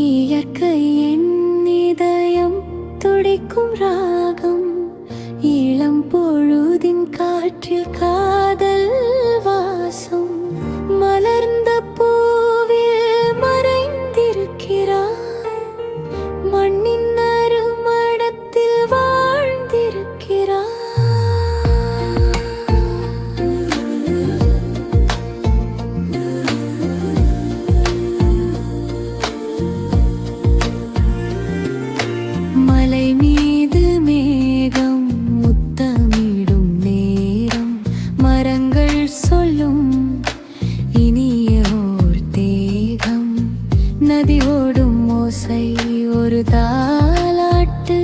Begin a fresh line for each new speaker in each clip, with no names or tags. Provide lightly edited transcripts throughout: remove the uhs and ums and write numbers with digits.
இயற்கையின் இதயம் துடிக்கும் ராகம், இளம் பொழுதின் காற்றில் காதல் வாசம். மலர்ந்த பூவில் மறைந்திருக்கிறாய், மண்ணின் நறுமணத்தில் வாழ்ந்திருக்கிறாய். மலை மீது மேகம் முத்தமிடும் நேரம், மரங்கள் சொல்லும் இனிய ஓர் தேகம். நதி ஓடும் ஓசை ஒரு தாலாட்டு,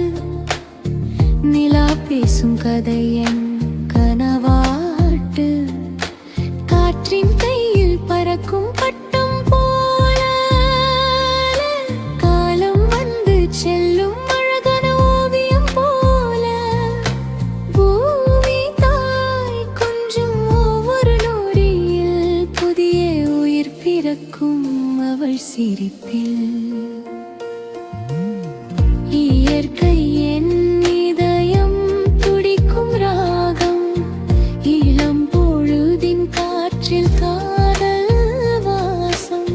நிலா பேசும் கதை என் கனவாட்டு. காற்றின் கையில் பறக்கும் பட்டம் போல காலம் வந்து செல்லும் அழகான ஓவியம் போல. பூமி தாய் கொஞ்சம் ஒவ்வொரு நொடியில் புதிய உயிர் பிறக்கும் அவள் சிரிப்பில். இயற்கை என் இதயம் துடிக்கும் ராகம், இளம் பொழுதின் காற்றில் காதல் வாசம்.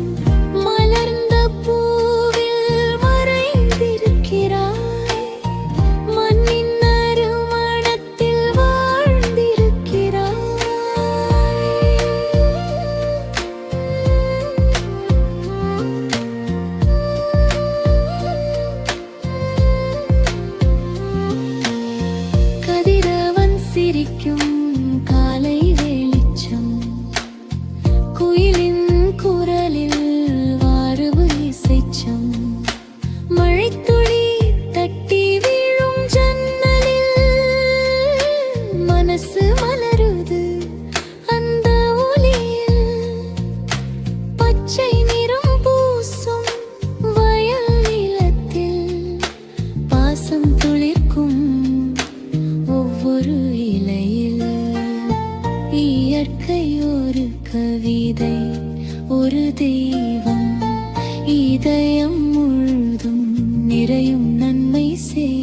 மலர்ந்த பூவில் மறைந்திருக்கிறாய், மண்ணின் நறுமணத்தில் வாழ்ந்திருக்கிறாய். கதிரவன் சிரிக்கும் காலை வெளிச்சம், குயிலின் குரலில் வாரவு இசைச்சம். மழைத்துளி தட்டி வீழும் ஜன்னலில் மனசு மலருது அந்த ஒளியில். பச்சை நிறம் பூசும் வயல் நிலத்தில் பாசம் துளிர்க்கும் ஒவ்வொரு இலையில். இயற்கை ஒரு கவிதை, ஒரு தெய்வம், இதயம் முழுதும் நிறையும் நன்மை செய்.